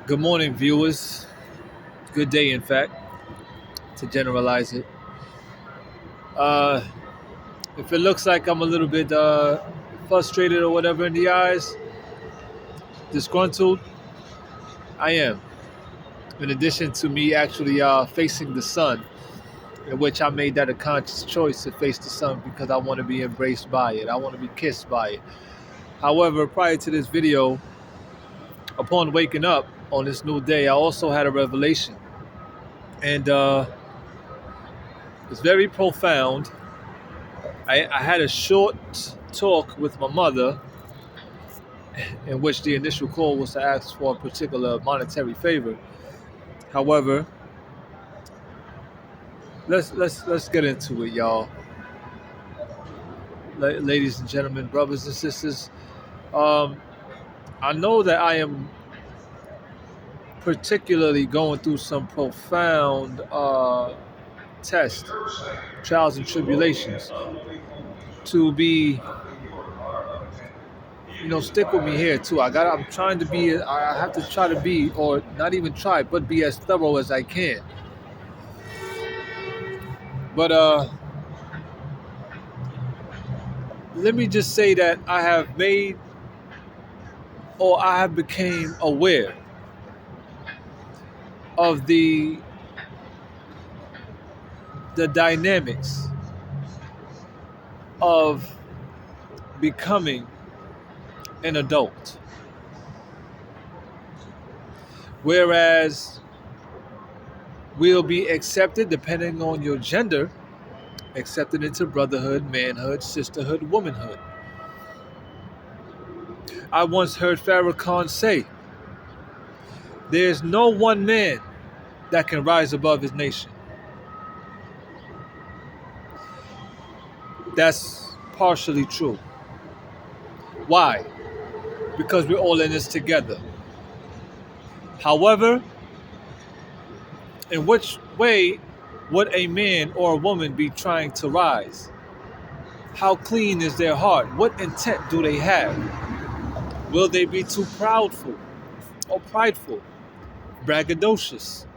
Good morning, viewers. Good day, in fact, to generalize it. Uh, if it looks like I'm a little bit frustrated or whatever in the eyes, disgruntled, I am. In addition to me actually facing the sun, in which I made that a conscious choice to face the sun because I want to be embraced by it. I want to be kissed by it. However, prior to this video, upon waking up on this new day, I also had a revelation. And it's very profound. I had a short talk with my mother in which the initial call was to ask for a particular monetary favor. However, let's get into it, y'all. Ladies and gentlemen, brothers and sisters. Um, I know that I am particularly going through some profound tests, trials, and tribulations. To be, stick with me here too. I'm trying to be. I have to try to be, or not even try, but be as thorough as I can. But let me just say that I have made, or I have became aware of the dynamics of becoming an adult. Whereas we'll be accepted depending on your gender, accepted into brotherhood, manhood, sisterhood, womanhood. I once heard Farrakhan say, there's no one man that can rise above his nation. That's partially true. Why? Because we're all in this together. However, in which way would a man or a woman be trying to rise? How clean is their heart? What intent do they have? Will they be too proudful or prideful, braggadocious?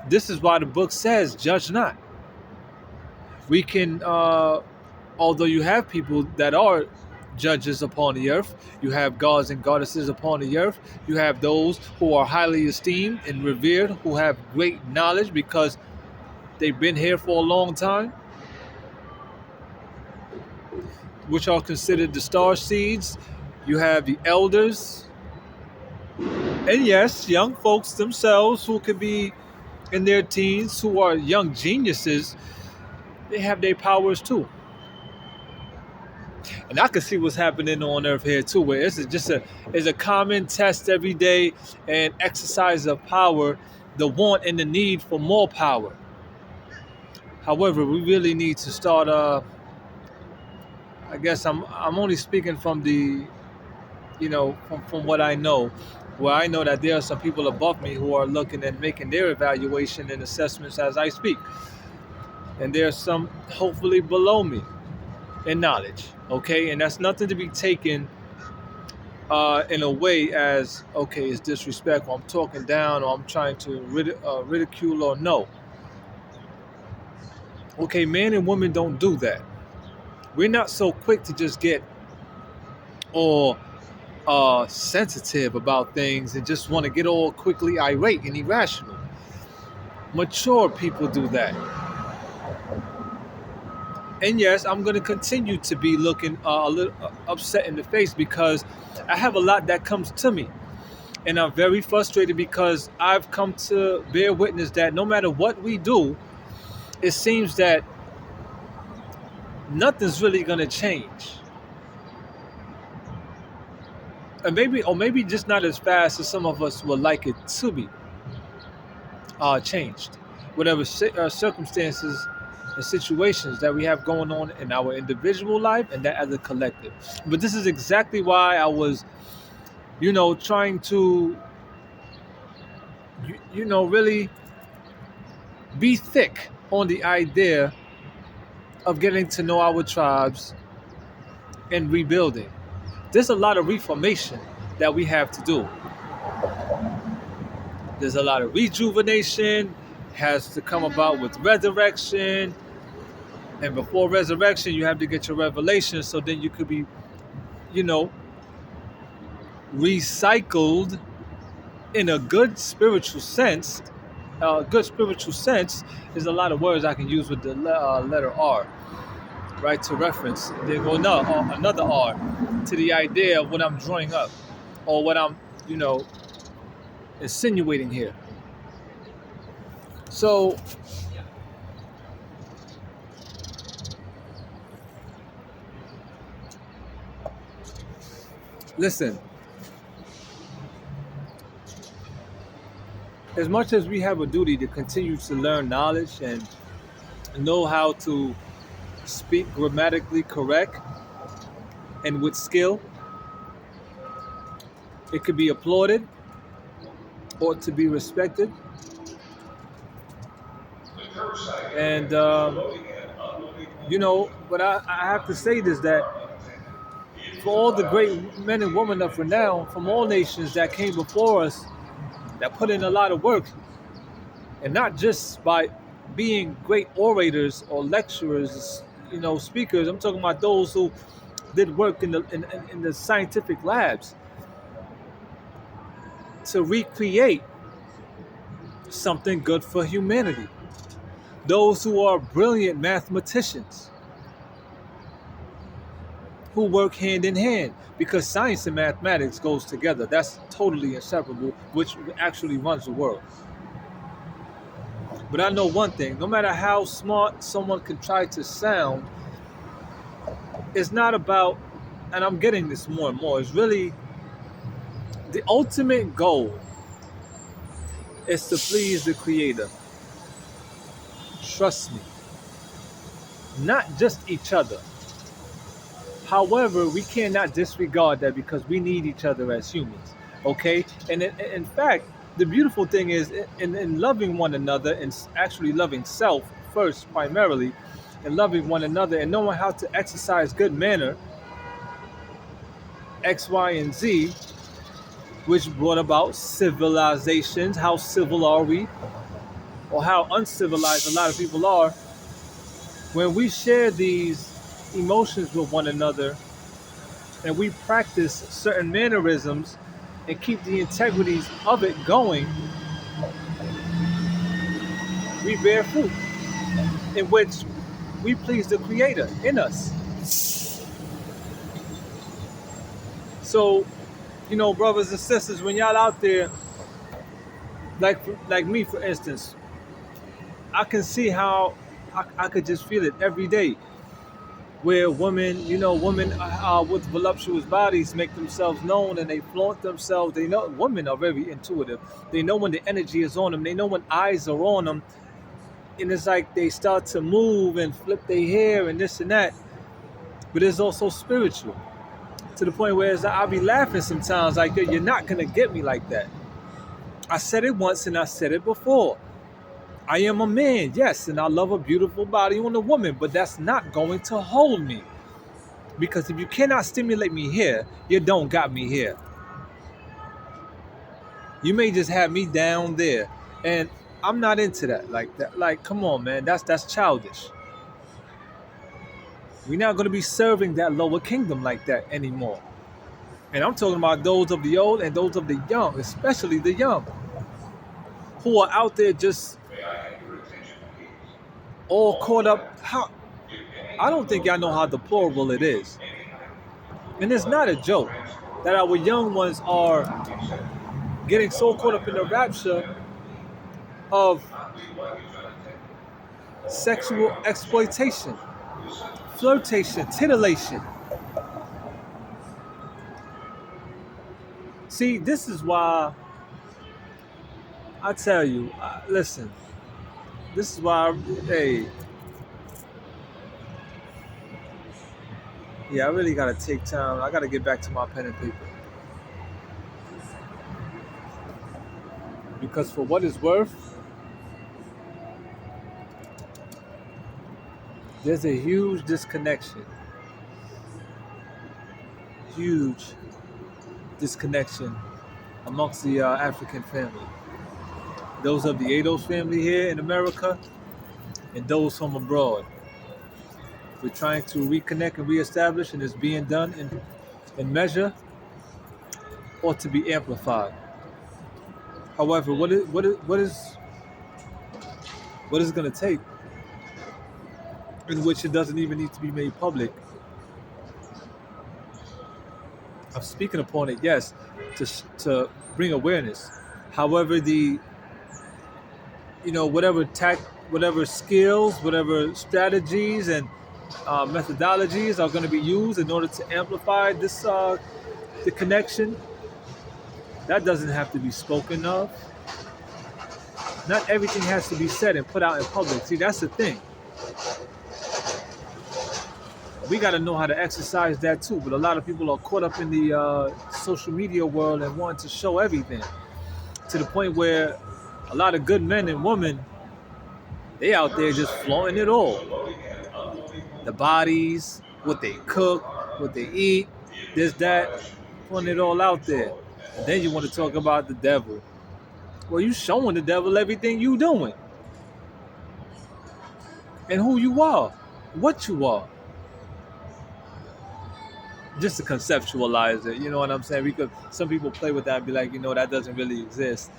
This is why the book says, judge not. We can, although you have people that are judges upon the earth, you have gods and goddesses upon the earth, you have those who are highly esteemed and revered, who have great knowledge because they've been here for a long time, which are considered the star seeds. You have the elders, and yes, young folks themselves who could be in their teens, who are young geniuses. They have their powers too. And I can see what's happening on earth here too, where it's a common test every day and exercise of power, the want and the need for more power. However, we really need to start. I guess I'm only speaking from the, from what I know, where I know that there are some people above me who are looking and making their evaluation and assessments as I speak, and there are some hopefully below me in knowledge. Okay, and that's nothing to be taken in a way as, okay, it's disrespectful, I'm talking down, or I'm trying to ridicule, or no. Okay, men and women don't do that. We're not so quick to just get all sensitive about things and just want to get all quickly irate and irrational. Mature people do that. And yes, I'm going to continue to be looking a little upset in the face because I have a lot that comes to me. And I'm very frustrated because I've come to bear witness that no matter what we do, it seems that nothing's really going to change. And maybe just not as fast as some of us would like it to be changed. Whatever circumstances and situations that we have going on in our individual life and that as a collective. But this is exactly why I was, trying to, really be thick on the idea of getting to know our tribes and rebuilding. There's a lot of reformation that we have to do. There's a lot of rejuvenation has to come about with resurrection. And before resurrection, you have to get your revelation so then you could be, you know, recycled in a good spiritual sense. Good spiritual sense is a lot of words I can use with the letter R, right, to reference. Then go another R to the idea of what I'm drawing up or what I'm, you know, insinuating here. So, listen, as much as we have a duty to continue to learn knowledge and know how to speak grammatically correct and with skill, it could be applauded or to be respected. And, you know, but I have to say this, that for all the great men and women of renown from all nations that came before us, that put in a lot of work, and not just by being great orators or lecturers, you know, speakers. I'm talking about those who did work in the scientific labs to recreate something good for humanity. Those who are brilliant mathematicians who work hand in hand, because science and mathematics goes together. That's totally inseparable, which actually runs the world. But I know one thing, no matter how smart someone can try to sound, it's not about, and I'm getting this more and more, it's really the ultimate goal is to please the Creator. Trust me. Not just each other. However, we cannot disregard that because we need each other as humans. Okay? And in fact, the beautiful thing is in loving one another and actually loving self first, primarily, and loving one another and knowing how to exercise good manner, X, Y, and Z, which brought about civilizations. How civil are we? Or how uncivilized a lot of people are. When we share these emotions with one another and we practice certain mannerisms and keep the integrities of it going, we bear fruit in which we please the Creator in us. So, you know, brothers and sisters, when y'all out there, like me, for instance, I can see how I could just feel it every day, where women, you know, women with voluptuous bodies make themselves known and they flaunt themselves. They know women are very intuitive. They know when the energy is on them. They know when eyes are on them, and it's like they start to move and flip their hair and this and that. But it's also spiritual, to the point where I'll be laughing sometimes, like, you're not gonna get me like that. I said it once and I said it before. I am a man, yes, and I love a beautiful body on a woman, but that's not going to hold me. Because if you cannot stimulate me here, you don't got me here. You may just have me down there. And I'm not into that. Like, come on, man, that's childish. We're not going to be serving that lower kingdom like that anymore. And I'm talking about those of the old and those of the young, especially the young, who are out there just all caught up. I don't think y'all know how deplorable it is. And it's not a joke that our young ones are getting so caught up in the rapture of sexual exploitation, flirtation, titillation. See, this is why I tell you, listen, this is why, hey, yeah, I really got to take time. I got to get back to my pen and paper. Because for what it's worth, there's a huge disconnection. Huge disconnection amongst the African family. those of the Ados family here in America, and those from abroad. We're trying to reconnect and reestablish, and it's being done in measure or to be amplified. However, what is going to take, in which it doesn't even need to be made public. I'm speaking upon it, yes, to bring awareness. However, whatever skills, whatever strategies and methodologies are going to be used in order to amplify the connection, that doesn't have to be spoken of. Not everything has to be said and put out in public. See, that's the thing. We got to know how to exercise that too. But a lot of people are caught up in the social media world and want to show everything, to the point where a lot of good men and women, they out there just flaunting it all. The bodies, what they cook, what they eat, this, that, putting it all out there. And then you want to talk about the devil. Well, you showing the devil everything you doing. And who you are. What you are. Just to conceptualize it, you know what I'm saying? Because some people play with that and be like, that doesn't really exist.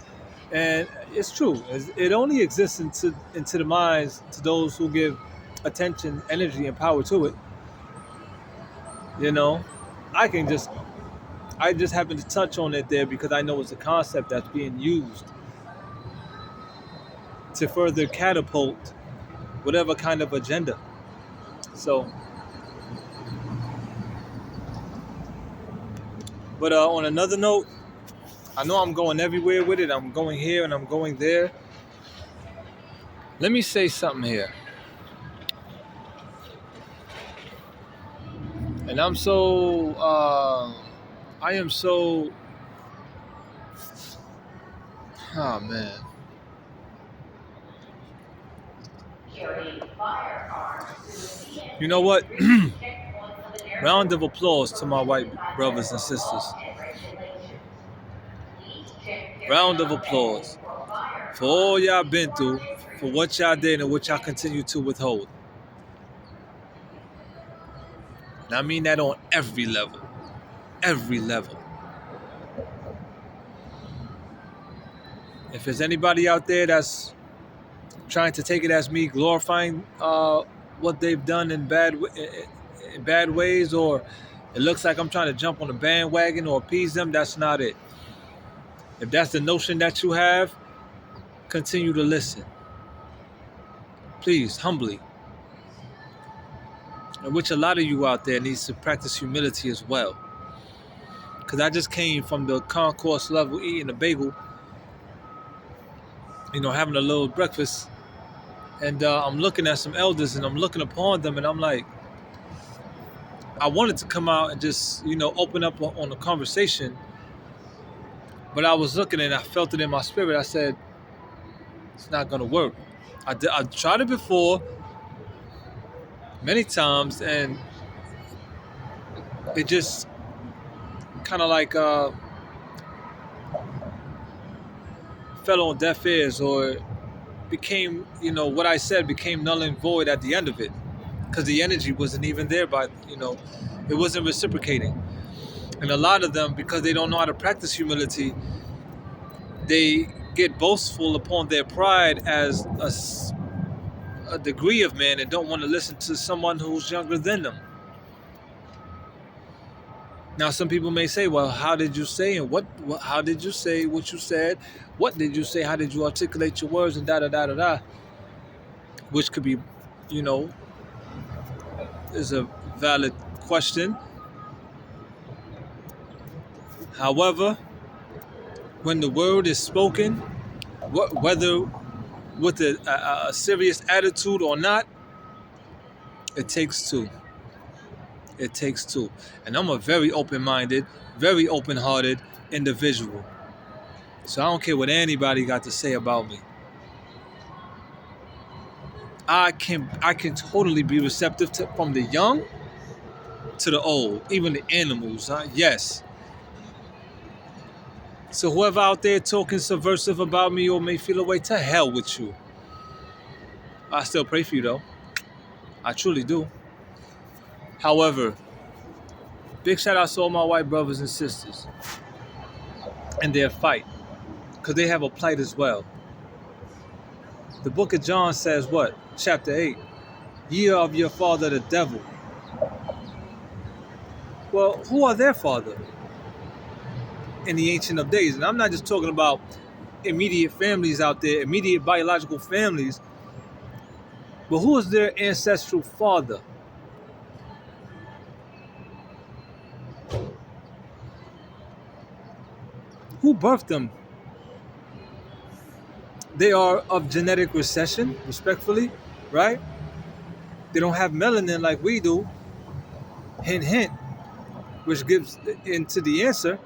And it's true. It only exists into the minds to those who give attention, energy, and power to it. I just happen to touch on it there because I know it's a concept that's being used to further catapult whatever kind of agenda. So, but on another note, I know I'm going everywhere with it. I'm going here and I'm going there. Let me say something here. And I am so, oh man. You know what? Round of applause to my white brothers and sisters. Round of applause for all y'all been through, for what y'all did and what y'all continue to withhold. And I mean that on every level. Every level. If there's anybody out there that's trying to take it as me glorifying what they've done in bad ways, or it looks like I'm trying to jump on a bandwagon or appease them, that's not it. If that's the notion that you have, continue to listen. Please, humbly. And which a lot of you out there needs to practice humility as well. Because I just came from the concourse level eating a bagel, having a little breakfast. And I'm looking at some elders and I'm looking upon them and I'm like, I wanted to come out and just, open up on a conversation. But I was looking and I felt it in my spirit. I said, it's not going to work. I've tried it before many times and it just kind of like fell on deaf ears, or became, what I said became null and void at the end of it, because the energy wasn't even there, it wasn't reciprocating. And a lot of them, because they don't know how to practice humility, they get boastful upon their pride as a degree of man and don't want to listen to someone who's younger than them. Now, some people may say, well, how did you say, and how did you say what you said? What did you say? How did you articulate your words, and da-da-da-da-da? Which could be, is a valid question. However, when the word is spoken, whether with a serious attitude or not, it takes two. It takes two. And I'm a very open-minded, very open-hearted individual. So I don't care what anybody got to say about me. I can totally be receptive from the young to the old, even the animals. Yes. So whoever out there talking subversive about me or may feel away, to hell with you. I still pray for you though. I truly do. However, big shout out to all my white brothers and sisters and their fight, because they have a plight as well. The book of John says what? Chapter 8. Ye are of your father the devil. Well, who are their father in the Ancient of Days? And I'm not just talking about immediate families out there, immediate biological families, but who is their ancestral father? Who birthed them? They are of genetic recession, respectfully, right? They don't have melanin like we do. Hint, hint, which gives into the answer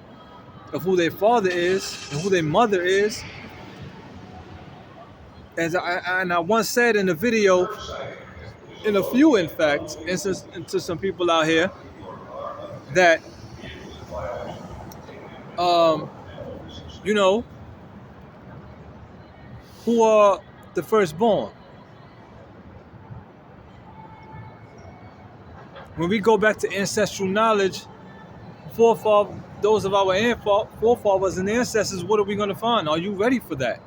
of who their father is and who their mother is. As I once said in a video, in a few, in fact, to some people out here, that, you know, who are the firstborn. When we go back to ancestral knowledge, those of our forefathers and ancestors, what are we going to find? Are you ready for that?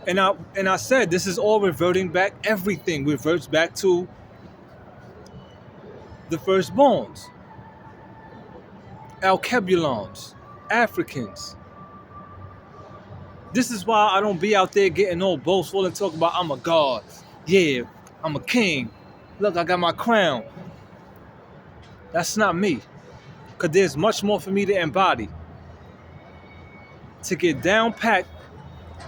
And I said, this is all reverting back. Everything reverts back to the firstborns, Alkebulons, Africans. This is why I don't be out there getting all boastful and talking about I'm a god. Yeah, I'm a king. Look, I got my crown. That's not me. Because there's much more for me to embody. To get down packed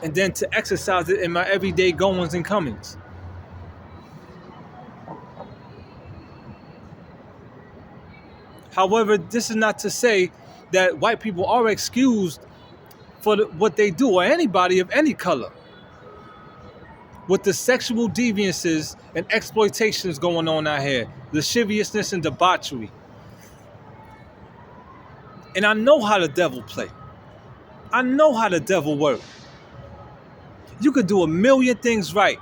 and then to exercise it in my everyday goings and comings. However, this is not to say that white people are excused for what they do, or anybody of any color, with the sexual deviances and exploitations going on out here, lasciviousness and debauchery. And I know how the devil play. I know how the devil work. You could do a million things right.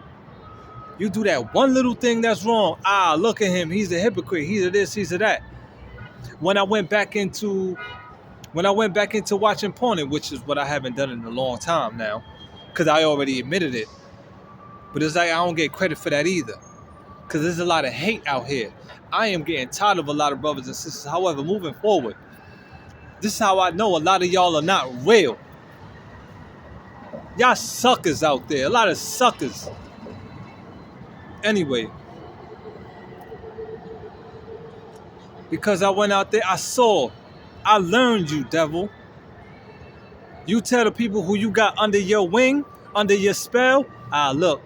You do that one little thing that's wrong. Look at him. He's a hypocrite. He's a this, he's a that. When I went back into watching porn, which is what I haven't done in a long time now, because I already admitted it. But it's like I don't get credit for that either, because there's a lot of hate out here. I am getting tired of a lot of brothers and sisters. However, moving forward, this is how I know a lot of y'all are not real. Y'all suckers out there. A lot of suckers. Anyway, because I went out there, I learned you, devil. You tell the people who you got under your wing, under your spell, look,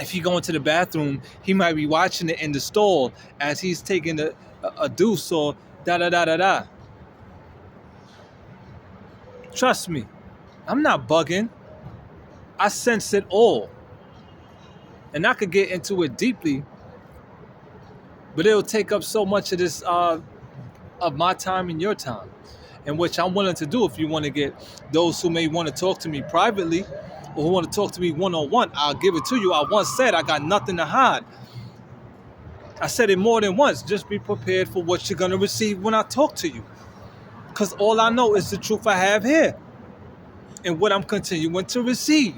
if he go into the bathroom, he might be watching it in the stall as he's taking a deuce or da-da-da-da-da. Trust me, I'm not bugging. I sense it all. And I could get into it deeply, but it'll take up so much of this, of my time and your time, in which I'm willing to do. If you want to get those who may want to talk to me privately or who want to talk to me one-on-one, I'll give it to you. I once said I got nothing to hide. I said it more than once. Just be prepared for what you're going to receive when I talk to you. Because all I know is the truth I have here and what I'm continuing to receive.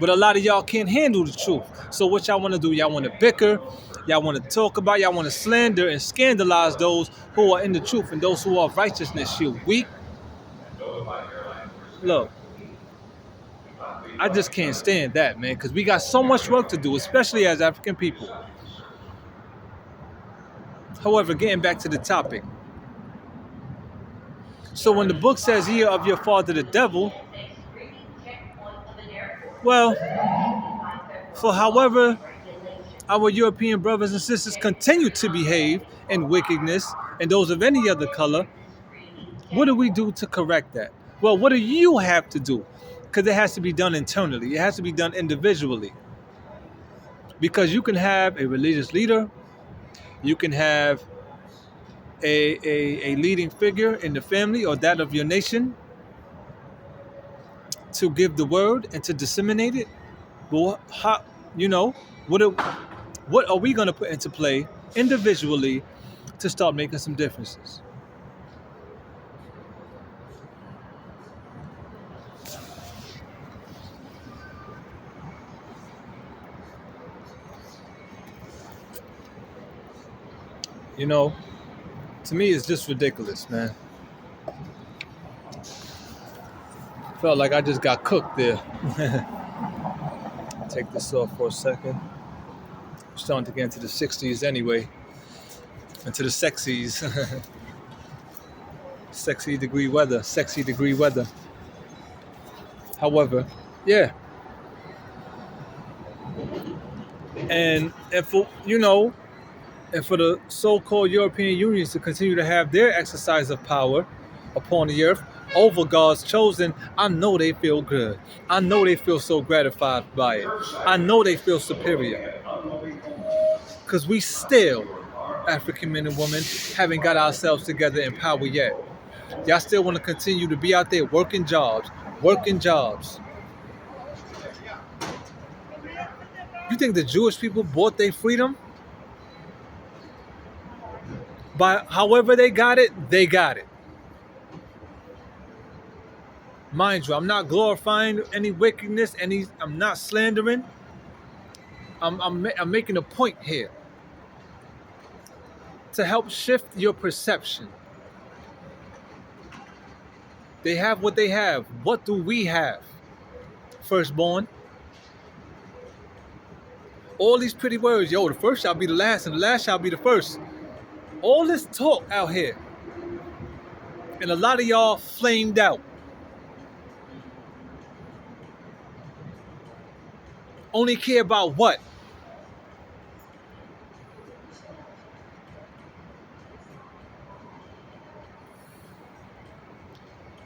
But a lot of y'all can't handle the truth. So what y'all want to do? Y'all want to bicker. Y'all want to talk about. Y'all want to slander and scandalize those who are in the truth and those who are of righteousness. You weak. Look, I just can't stand that, man, because we got so much work to do, especially as African people. However, getting back to the topic. So when the book says, ye are of your father the devil, well, for however our European brothers and sisters continue to behave in wickedness and those of any other color, what do we do to correct that? Well, what do you have to do? Because it has to be done internally. It has to be done individually. Because you can have a religious leader, you can have a leading figure in the family or that of your nation to give the word and to disseminate it. Well, how, you know, what are, what are we going to put into play individually to start making some differences? You know, to me, it's just ridiculous, man. Felt like I just got cooked there. Take this off for a second. I'm starting to get into the 60s anyway, into the sexies. Sexy degree weather, sexy degree weather. However, yeah. And for, and for the so-called European unions to continue to have their exercise of power upon the earth over God's chosen, I know they feel good. I know they feel so gratified by it. I know they feel superior. Because we still, African men and women, haven't got ourselves together in power yet. Y'all still want to continue to be out there working jobs. You think the Jewish people bought their freedom? By however they got it, they got it. Mind you, I'm not glorifying any wickedness, I'm not slandering. I'm making a point here to help shift your perception. They have what they have. What do we have? Firstborn. All these pretty words, yo, the first shall be the last and the last shall be the first. All this talk out here. And a lot of y'all flamed out. Only care about what?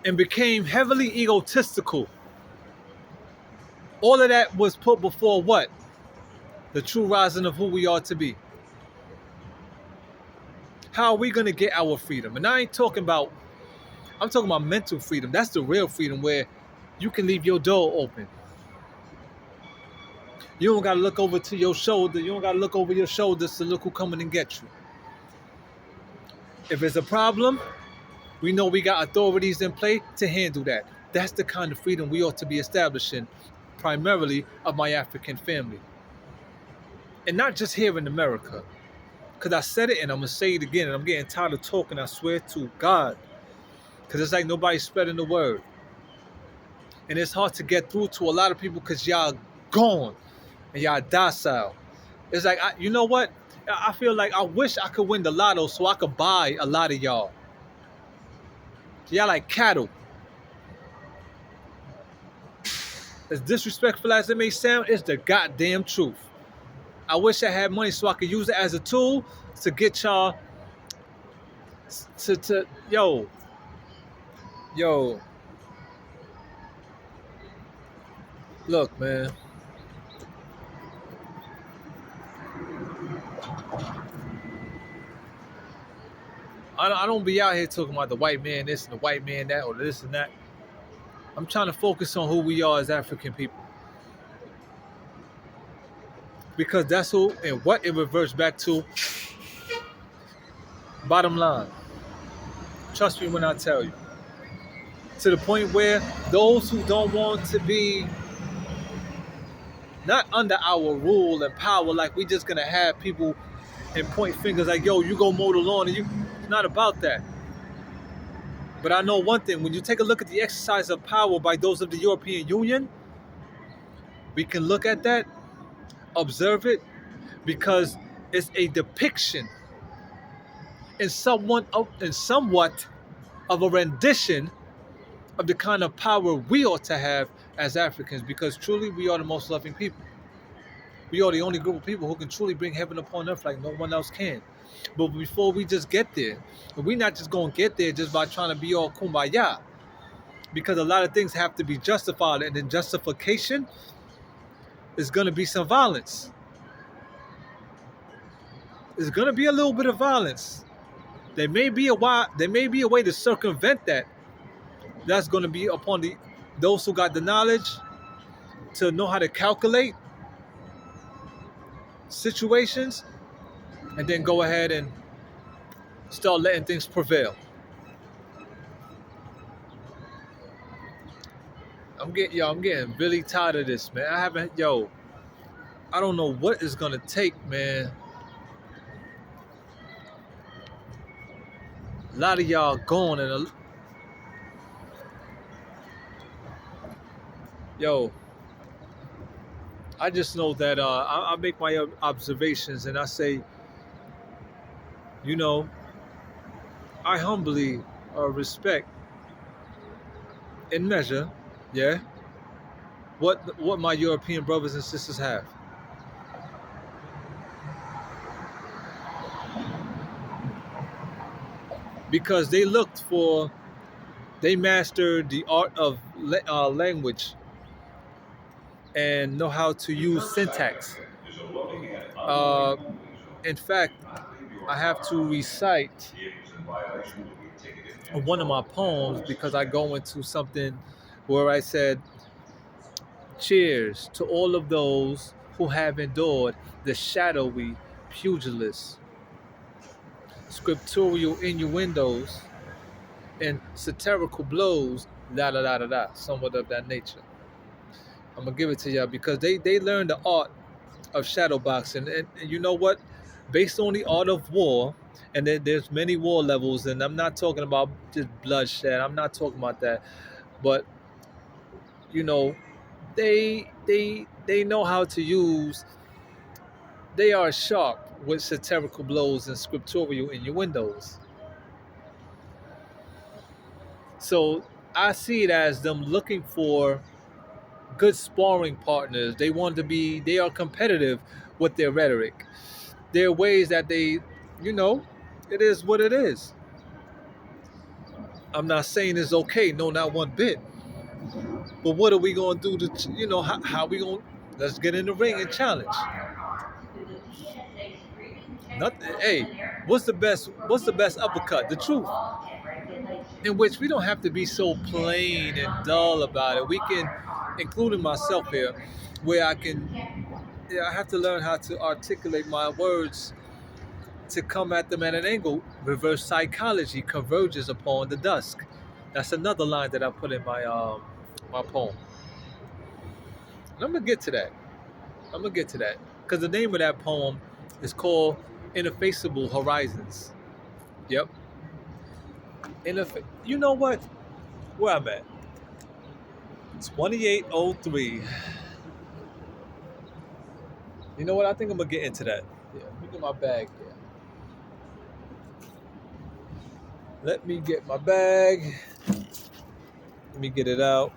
And became heavily egotistical. All of that was put before what? The true rising of who we are to be. How are we going to get our freedom? And I'm talking about mental freedom. That's the real freedom, where you can leave your door open. You don't got to look over to your shoulder. You don't got to look over your shoulders to look who coming and get you. If it's a problem, we know we got authorities in play to handle that. That's the kind of freedom we ought to be establishing, primarily of my African family. And not just here in America. Because I said it and I'm going to say it again, and I'm getting tired of talking, I swear to God. Because it's like nobody's spreading the word. And it's hard to get through to a lot of people because y'all gone and y'all docile. It's like, you know what? I feel like I wish I could win the lotto so I could buy a lot of y'all. Y'all like cattle. As disrespectful as it may sound, it's the goddamn truth. I wish I had money so I could use it as a tool to get y'all to yo. Look, man. I don't be out here talking about the white man this and the white man that or this and that. I'm trying to focus on who we are as African people. Because that's who and what it reverts back to. Bottom line. Trust me when I tell you. To the point where those who don't want to be not under our rule and power, like we just gonna have people and point fingers like, yo, you go mow the lawn, and it's not about that. But I know one thing, when you take a look at the exercise of power by those of the European Union, we can look at that, observe it, because it's a depiction and somewhat of a rendition of the kind of power we ought to have as Africans, because truly we are the most loving people. We are the only group of people who can truly bring heaven upon earth like no one else can. But before we just get there, we're not just going to get there just by trying to be all kumbaya, because a lot of things have to be justified, and in justification is going to be some violence. There's going to be a little bit of violence. There may be a way to circumvent that. That's going to be upon the those who got the knowledge to know how to calculate situations and then go ahead and start letting things prevail. I'm getting really tired of this, man. I don't know what it's gonna take, man. A lot of y'all gone yo, I just know that I make my observations and I say, you know, I humbly respect and measure, yeah, what my European brothers and sisters have. Because they mastered the art of language and know how to use syntax. Uh, in fact, I have to recite one of my poems because I go into something where I said, cheers to all of those who have endured the shadowy pugilists, scriptural innuendos, and satirical blows, da da da da da, somewhat of that nature. I'm gonna give it to y'all because they learned the art of shadow boxing, and you know what? Based on the art of war, and there's many war levels, and I'm not talking about just bloodshed. I'm not talking about that, but you know, they know how to use. They are sharp with satirical blows and scriptural innuendos. So I see it as them looking for good sparring partners. They want to be. They are competitive with their rhetoric. There are ways that you know, it is what it is. I'm not saying it's okay, no, not one bit. But what are we gonna do to, how we gonna? Let's get in the ring and challenge. Nothing. Hey, What's the best uppercut? The truth. In which we don't have to be so plain and dull about it. We can, including myself here, where I can. Yeah, I have to learn how to articulate my words to come at them at an angle. Reverse psychology converges upon the dusk. That's another line that I put in my poem. And I'm gonna get to that. I'm gonna get to that because the name of that poem is called "Ineffaceable Horizons." Yep. You know what? Where I'm at? 2803. You know what? I think I'm gonna get into that. Yeah. Let me get my bag here. Let me get my bag. Let me get it out.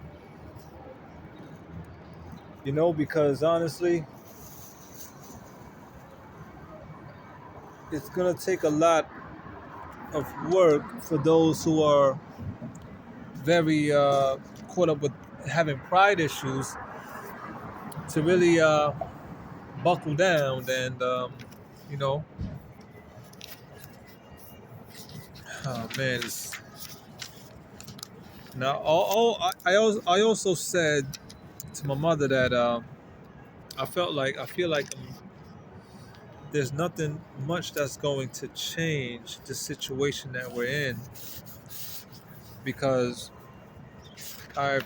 Because honestly, it's gonna take a lot of work for those who are very caught up with having pride issues to really buckle down and you know oh man now I also said to my mother that I feel like there's nothing much that's going to change the situation that we're in because I've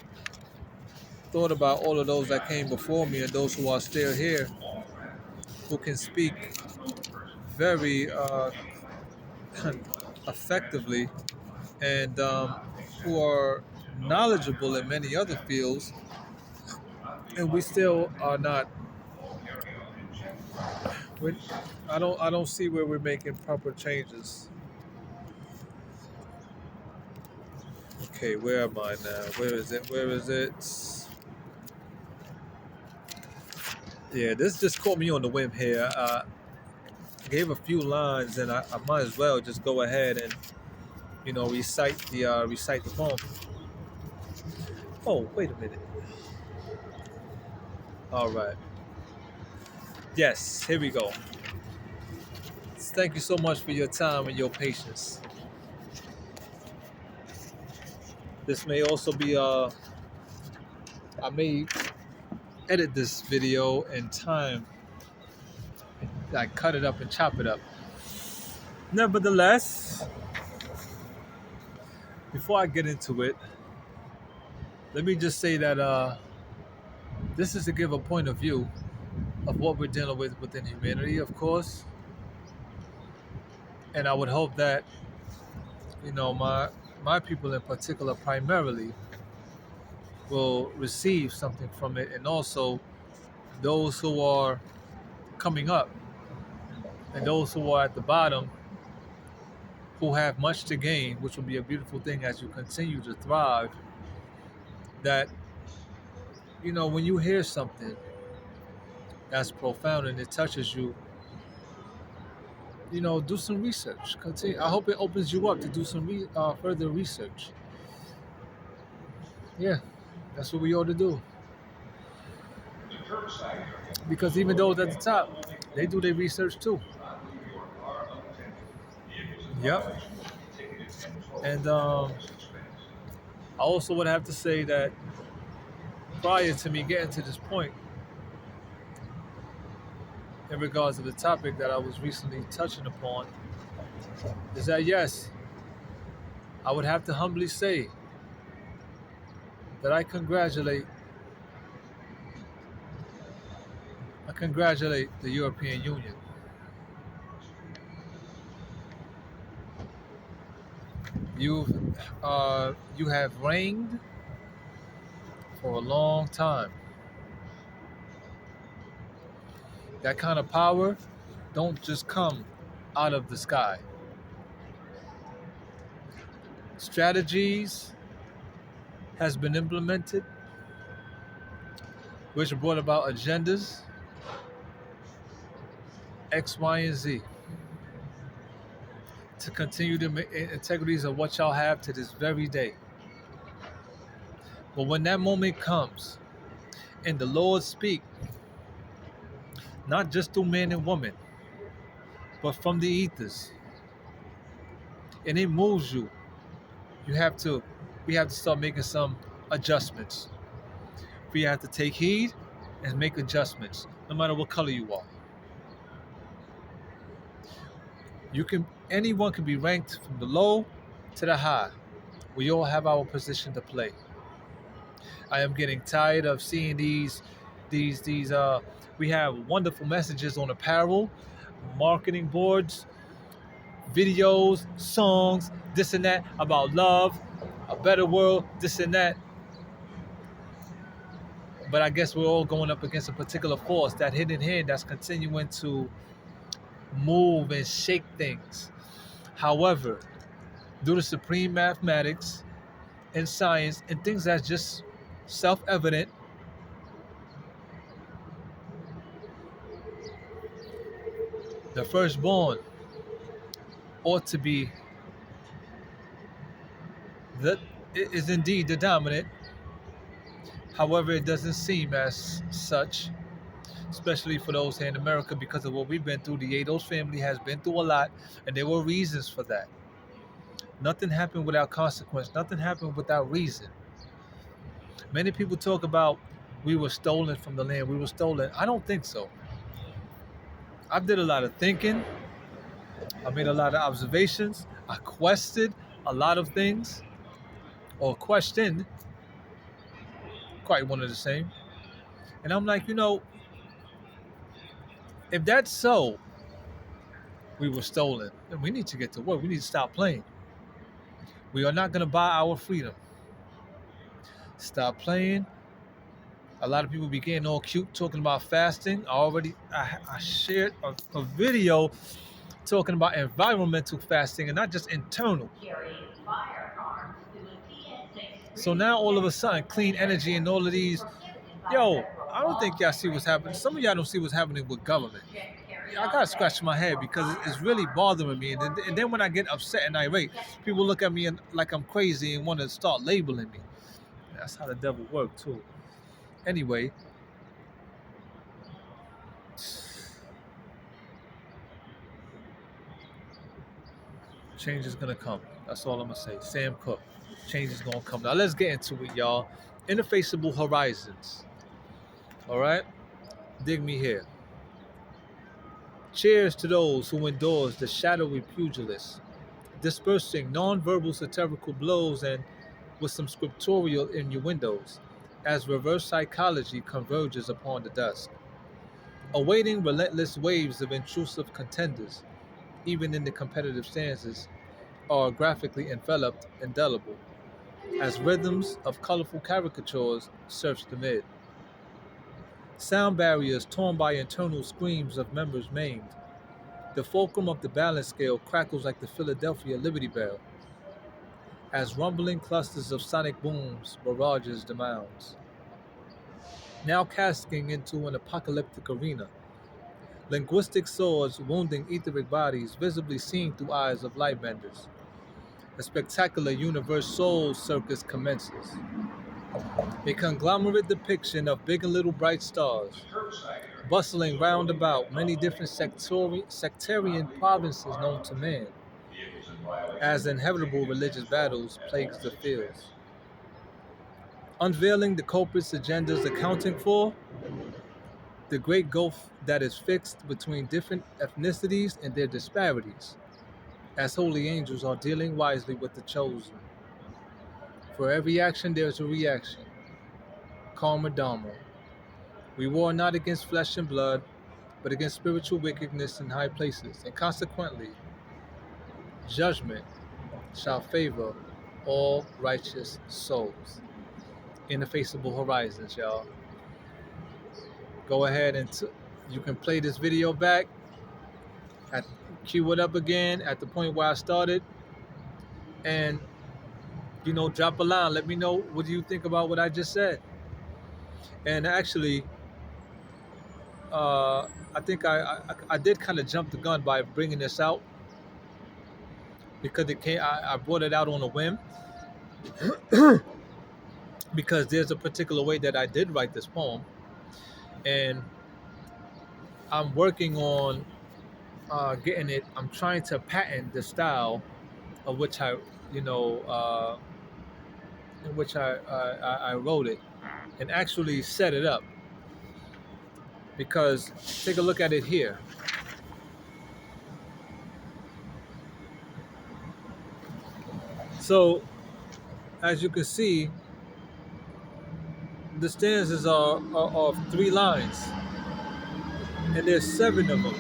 thought about all of those that came before me and those who are still here who can speak very effectively and who are knowledgeable in many other fields, and we still are not. we I don't see where we're making proper changes. Okay, where am I now? Where is it? Where is it? Yeah, this just caught me on the whim here. I gave a few lines, and I might as well just go ahead and recite the poem. Oh, wait a minute. All right. Yes, here we go. thank you so much for your time and your patience. This may also be I may edit this video in time, like cut it up and chop it up. Nevertheless, before I get into it, let me just say that this is to give a point of view of what we're dealing with within humanity, of course. And I would hope that, my people in particular primarily will receive something from it, and also those who are coming up and those who are at the bottom who have much to gain, which will be a beautiful thing as you continue to thrive. That, when you hear something that's profound and it touches you, do some research. Continue. I hope it opens you up to do some further research. Yeah, that's what we ought to do. Because even those at the top, they do their research too. Yep. And I also would have to say that prior to me getting to this point, in regards to the topic that I was recently touching upon, is that yes, I would have to humbly say that I congratulate the European Union. You have reigned for a long time. That kind of power don't just come out of the sky. Strategies has been implemented, which brought about agendas X, Y, and Z to continue the integrities of what y'all have to this very day. But when that moment comes and the Lord speak, not just through man and woman, but from the ethers, and it moves you, we have to start making some adjustments. We have to take heed and make adjustments, no matter what color you are. Anyone can be ranked from the low to the high. We all have our position to play. I am getting tired of seeing these we have wonderful messages on apparel, marketing boards, videos, songs, this and that about love, a better world, this and that. But I guess we're all going up against a particular force, that hidden hand that's continuing to move and shake things. However, due to supreme mathematics and science and things that's just self-evident, the firstborn ought to be that is indeed the dominant. However, it doesn't seem as such, especially for those here in America, because of what we've been through. The Ados family has been through a lot, and there were reasons for that. Nothing happened without consequence. Nothing happened without reason. Many people talk about we were stolen from the land. We were stolen. I don't think so. I did a lot of thinking. I made a lot of observations. I questioned a lot of things, or questioned, quite one of the same. And I'm like, if that's so, we were stolen, then we need to get to work. We need to stop playing. We are not going to buy our freedom. Stop playing. A lot of people be getting all cute talking about fasting. I shared a video talking about environmental fasting and not just internal. So now all of a sudden, clean energy and all of these, I don't think y'all see what's happening. Some of y'all don't see what's happening with government. I gotta scratch my head because it's really bothering me. And then when I get upset and irate, people look at me like I'm crazy and want to start labeling me. That's how the devil works too. Anyway, Change is gonna come. That's all I'm gonna say. Sam Cooke. Change is gonna come. Now let's get into it, y'all. Ineffaceable horizons. All right? Dig me here. Cheers to those who endorse the shadowy pugilist, dispersing non-verbal satirical blows and with some scriptural innuendos, as reverse psychology converges upon the dusk, awaiting relentless waves of intrusive contenders, even in the competitive stanzas, are graphically enveloped, indelible, as rhythms of colorful caricatures search the mid. Sound barriers torn by internal screams of members maimed. The fulcrum of the balance scale crackles like the Philadelphia Liberty Bell, as rumbling clusters of sonic booms barrages the mounds. Now casting into an apocalyptic arena, linguistic swords wounding etheric bodies visibly seen through eyes of lightbenders. A spectacular universe soul circus commences. A conglomerate depiction of big and little bright stars, bustling round about many different sectarian provinces known to man, as inevitable religious battles plagues the fields. Unveiling the culprits' agendas accounting for the great gulf that is fixed between different ethnicities and their disparities, as holy angels are dealing wisely with the chosen. For every action there's a reaction. Karma Dharma. We war not against flesh and blood, but against spiritual wickedness in high places, and consequently, judgment shall favor all righteous souls. Ineffaceable horizons, y'all. Go ahead and you can play this video back, cue it up again at the point where I started, and drop a line. Let me know what do you think about what I just said. And actually, I think I did kind of jump the gun by bringing this out because I brought it out on a whim because there's a particular way that I did write this poem, and I'm working on getting it. I'm trying to patent the style of which in which I wrote it, and actually set it up. Because take a look at it here. So, as you can see, the stanzas are of 3 lines, and there's 7 of them.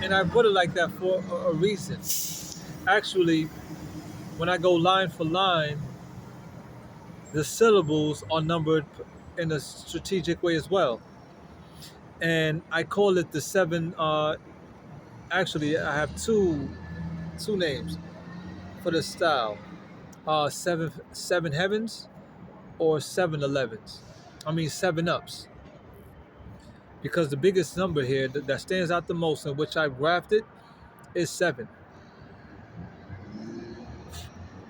And I put it like that for a reason. Actually, when I go line for line, the syllables are numbered in a strategic way as well. And I call it the 7. Actually, I have two names for the style. Seven heavens or 7-Elevens. I mean 7-Ups. Because the biggest number here that stands out the most, in which I've graphed it, is 7.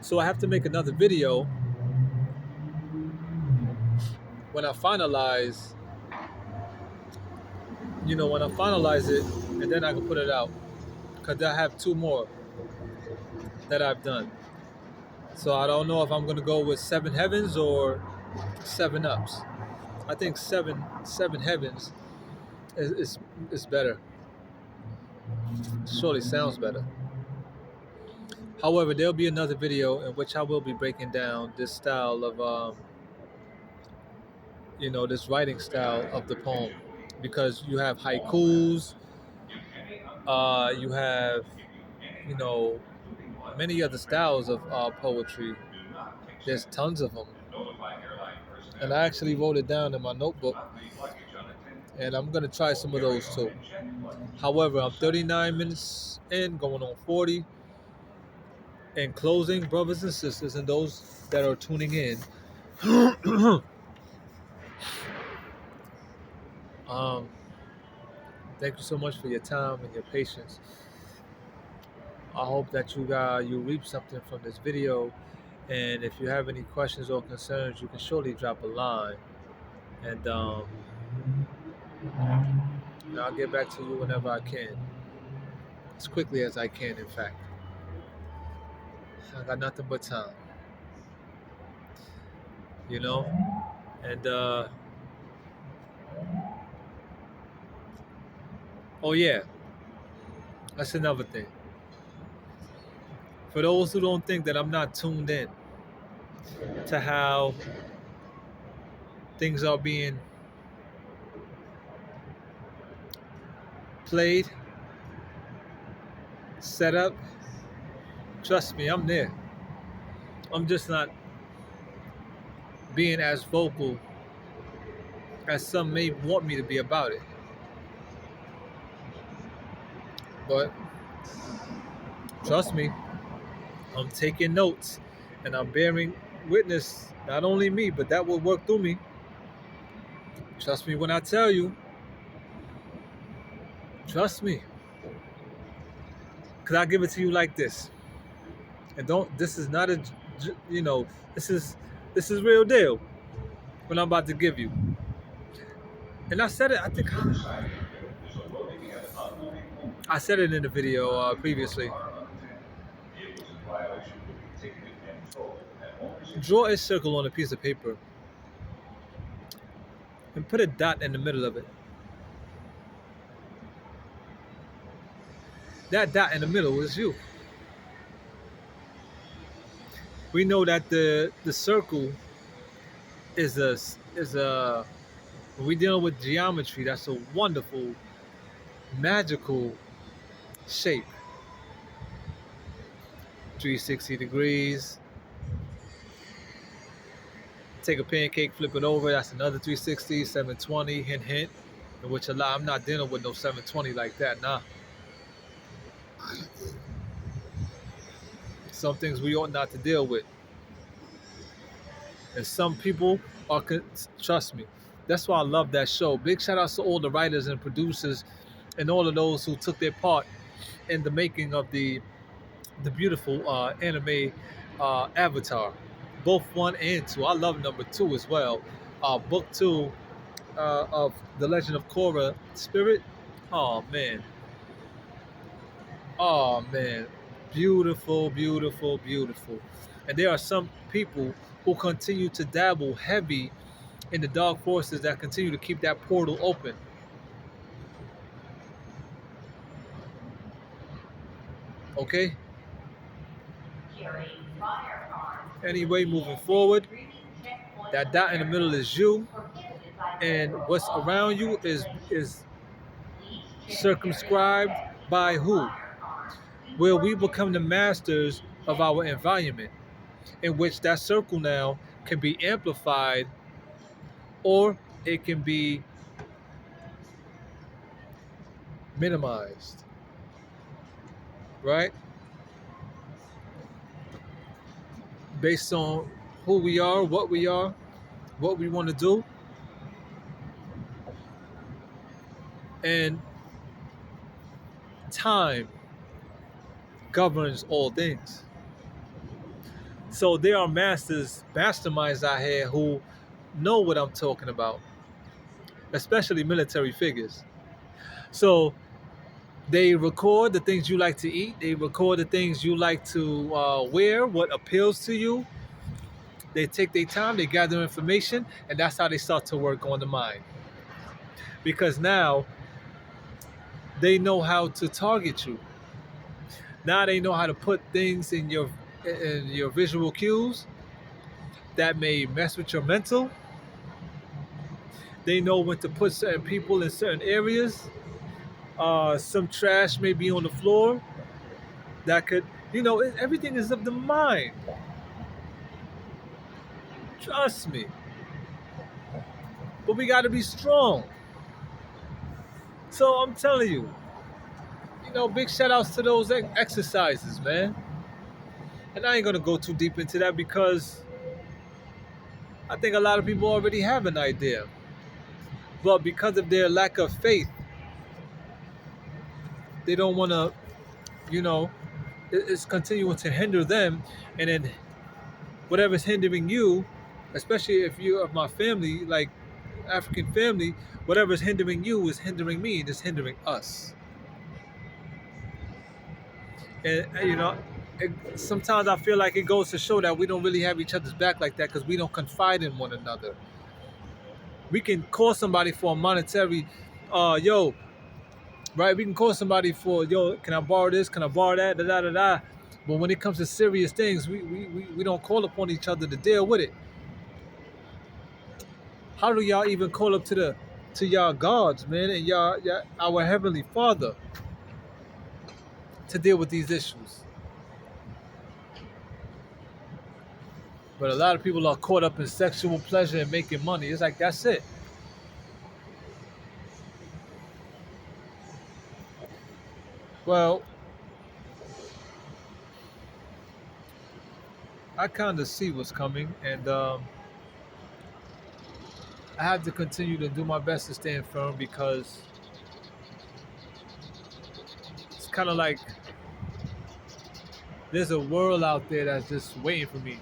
So I have to make another video when I finalize, it, and then I can put it out. Because I have 2 more that I've done. So I don't know if I'm going to go with 7 heavens or 7-Ups. I think 7 heavens is better. Surely sounds better. However, there'll be another video in which I will be breaking down this style of, this writing style of the poem. Because you have haikus, you have, many other styles of poetry. There's tons of them. And I actually wrote it down in my notebook. And I'm going to try some of those too. However, I'm 39 minutes in, going on 40. In closing, brothers and sisters, and those that are tuning in, thank you so much for your time and your patience. I hope that you reap something from this video. And if you have any questions or concerns, you can surely drop a line. And I'll get back to you whenever I can. As quickly as I can, in fact. I got nothing but time, you know? And oh yeah, that's another thing. For those who don't think that I'm not tuned in to how things are being played, set up, trust me, I'm there. I'm just not being as vocal as some may want me to be about it. But trust me, I'm taking notes and I'm bearing witness, not only me, but that will work through me. Trust me when I tell you, trust me. Because I give it to you like this. And don't, this is not a, you know, this is real deal what I'm about to give you. And I said it, I think I said it in the video previously. Draw a circle on a piece of paper and put a dot in the middle of it. That dot in the middle is you. We know that the circle is a when we're dealing with geometry, that's a wonderful, magical shape. 360 degrees. Take a pancake, flip it over. That's another 360, 720, hint, hint. In which a lot, I'm not dealing with no 720 like that, nah. Some things we ought not to deal with. And some people are, trust me, that's why I love that show. Big shout outs to all the writers and producers and all of those who took their part in the making of the beautiful anime Avatar, both 1 and 2. I love number 2 as well. Book 2 of The Legend of Korra Spirit. Oh man, oh man, beautiful, beautiful, beautiful. And there are some people who continue to dabble heavy in the dark forces that continue to keep that portal open. Okay. Anyway, moving forward, that dot in the middle is you, and what's around you is circumscribed by who? Where we become the masters of our environment, in which that circle now can be amplified or it can be minimized, right? Based on who we are, what we want to do, and time governs all things. So there are masterminds out here who know what I'm talking about, especially military figures. So they record the things you like to eat. They record the things you like to wear, what appeals to you. They take their time, they gather information, and that's how they start to work on the mind. Because now they know how to target you. Now they know how to put things in your visual cues that may mess with your mental. They know when to put certain people in certain areas. Some trash may be on the floor that could, everything is of the mind. Trust me. But we got to be strong. So I'm telling you, big shout outs to those exercises, man. And I ain't going to go too deep into that because I think a lot of people already have an idea. But because of their lack of faith, they don't want to, it's continuing to hinder them. And then whatever's hindering you, especially if you're of my family, like African family, whatever's hindering you is hindering me and it's hindering us. And, sometimes I feel like it goes to show that we don't really have each other's back like that because we don't confide in one another. We can call somebody for a monetary, yo, right? We can call somebody for, yo, can I borrow this? Can I borrow that? Da da da da. But when it comes to serious things, we don't call upon each other to deal with it. How do y'all even call up to y'all gods, man, and y'all our heavenly Father to deal with these issues? But a lot of people are caught up in sexual pleasure and making money. It's like that's it. Well, I kind of see what's coming, and I have to continue to do my best to stand firm because it's kind of like there's a world out there that's just waiting for me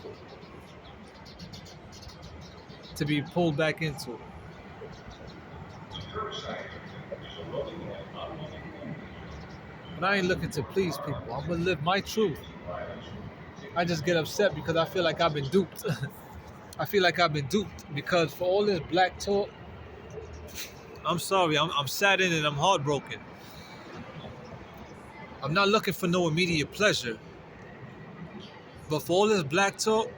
to be pulled back into. But I ain't looking to please people. I'm gonna live my truth. I just get upset because I feel like I've been duped. I feel like I've been duped because for all this black talk, I'm sorry, I'm saddened and I'm heartbroken. I'm not looking for no immediate pleasure, but for all this black talk,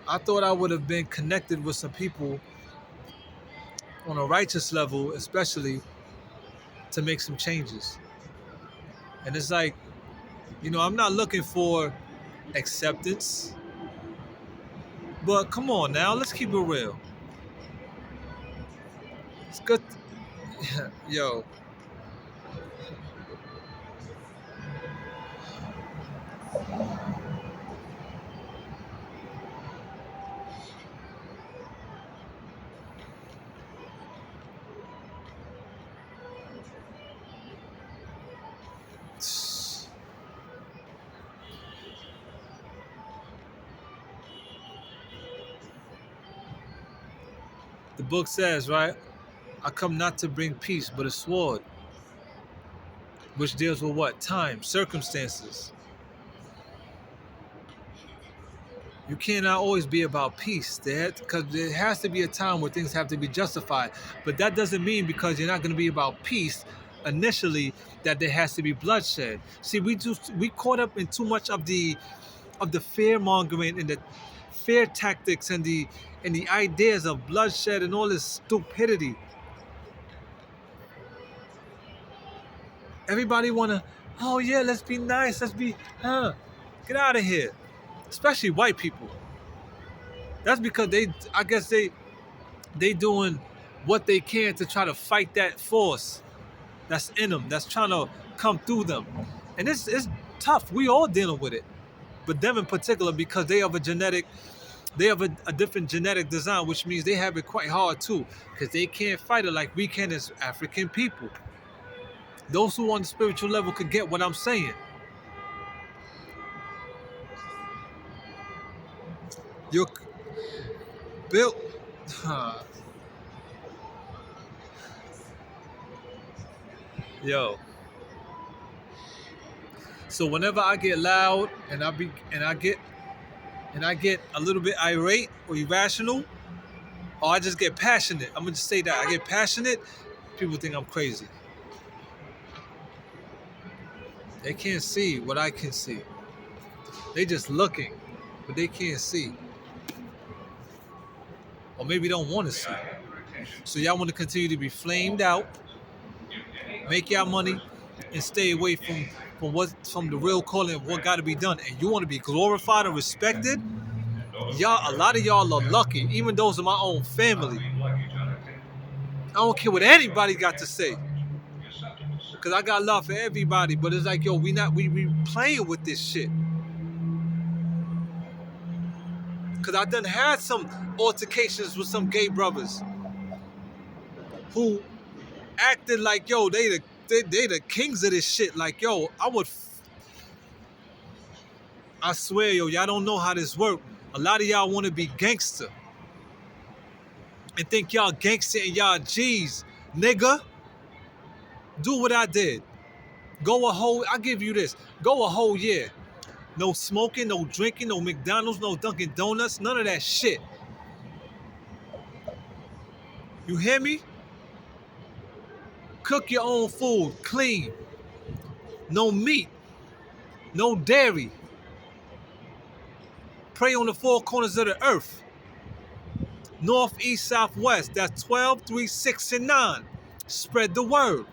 I thought I would have been connected with some people on a righteous level, especially to make some changes. And it's like, I'm not looking for acceptance, but come on now, let's keep it real. It's good. Yo, the book says, right? I come not to bring peace, but a sword, which deals with what? Time, circumstances. You cannot always be about peace, because there has to be a time where things have to be justified. But that doesn't mean because you're not going to be about peace initially that there has to be bloodshed. See, we caught up in too much of the fear mongering and the fear tactics and the ideas of bloodshed and all this stupidity. Everybody wanna, oh yeah, let's be nice, get out of here. Especially white people. That's because I guess they doing what they can to try to fight that force that's in them, that's trying to come through them. And it's tough. We all dealing with it. But them in particular, because they have a different genetic design, which means they have it quite hard too, because they can't fight it like we can as African people. Those who on the spiritual level could get what I'm saying. You're built. Yo. So whenever I get loud and I get a little bit irate or irrational, or I just get passionate. I'm gonna just say that I get passionate. People think I'm crazy. They can't see what I can see. They just looking, but they can't see, or maybe don't want to see. So y'all want to continue to be flamed out, make y'all money, and stay away from the real calling of what got to be done. And you want to be glorified and respected. A lot of y'all are lucky, even those in my own family. I don't care what anybody got to say, cause I got love for everybody. But it's like, yo, we playing with this shit. Cause I done had some altercations with some gay brothers who acted like, yo, they the kings of this shit. Like, yo, I swear, yo, y'all don't know how this work. A lot of y'all want to be gangster and think y'all gangster and y'all G's. Nigga, do what I did. I give you this, go a whole year. No smoking, no drinking, no McDonald's, no Dunkin' Donuts, none of that shit. You hear me? Cook your own food, clean. No meat, no dairy. Pray on the four corners of the earth. North, east, south, west. That's 12, 3, 6, and 9. Spread the word.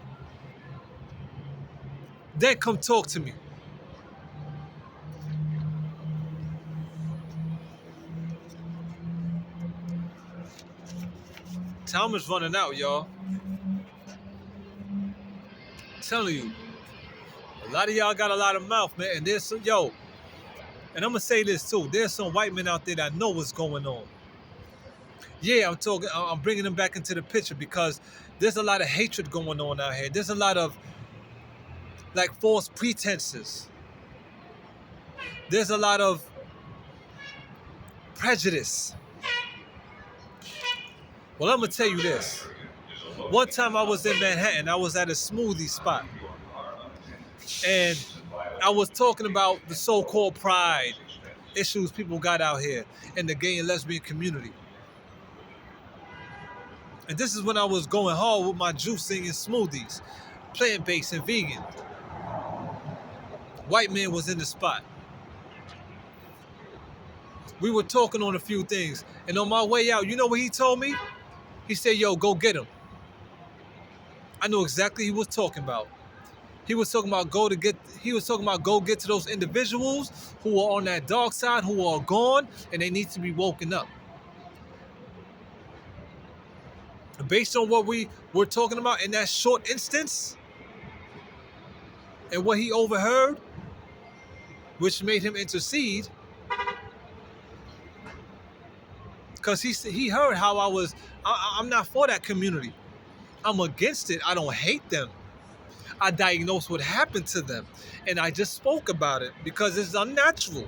Then come talk to me. Time is running out, y'all. I'm telling you. A lot of y'all got a lot of mouth, man. And there's some, and I'm going to say this too. There's some white men out there that know what's going on. Yeah, I'm bringing them back into the picture because there's a lot of hatred going on out here. There's a lot of like false pretenses. There's a lot of prejudice. Well, I'm going to tell you this. One time I was in Manhattan, I was at a smoothie spot. And I was talking about the so-called pride issues people got out here in the gay and lesbian community. And this is when I was going hard with my juicing and smoothies, plant-based and vegan. White man was in the spot. We were talking on a few things. And on my way out, you know what he told me? He said, yo, go get him. I know exactly what he was talking about. He was talking about go get to those individuals who are on that dark side, who are gone, and they need to be woken up. Based on what we were talking about in that short instance, and what he overheard, which made him intercede, because he heard how I'm not for that community. I'm against it. I don't hate them. I diagnosed what happened to them. And I just spoke about it because it's unnatural.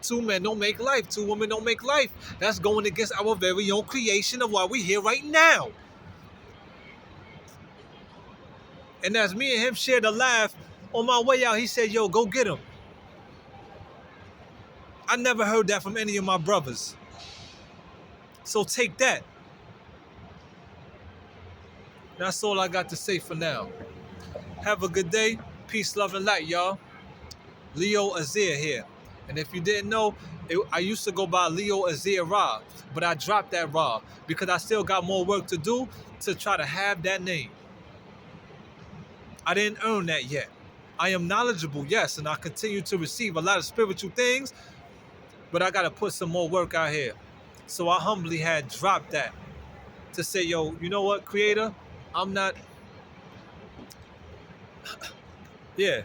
2 men don't make life. 2 women don't make life. That's going against our very own creation of why we're here right now. And as me and him shared a laugh, on my way out, he said, yo, go get him. I never heard that from any of my brothers. So take that. That's all I got to say for now. Have a good day. Peace, love, and light, y'all. Leo Azir here. And if you didn't know, I used to go by Leo Azir Ra, but I dropped that Ra because I still got more work to do to try to have that name. I didn't earn that yet. I am knowledgeable, yes, and I continue to receive a lot of spiritual things, but I got to put some more work out here. So I humbly had dropped that to say, yo, you know what, Creator? I'm not... Yeah.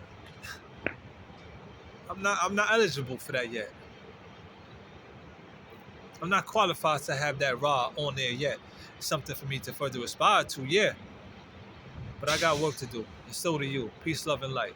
I'm not eligible for that yet. I'm not qualified to have that Ra on there yet. It's something for me to further aspire to, yeah. But I got work to do. And so do you. Peace, love, and light.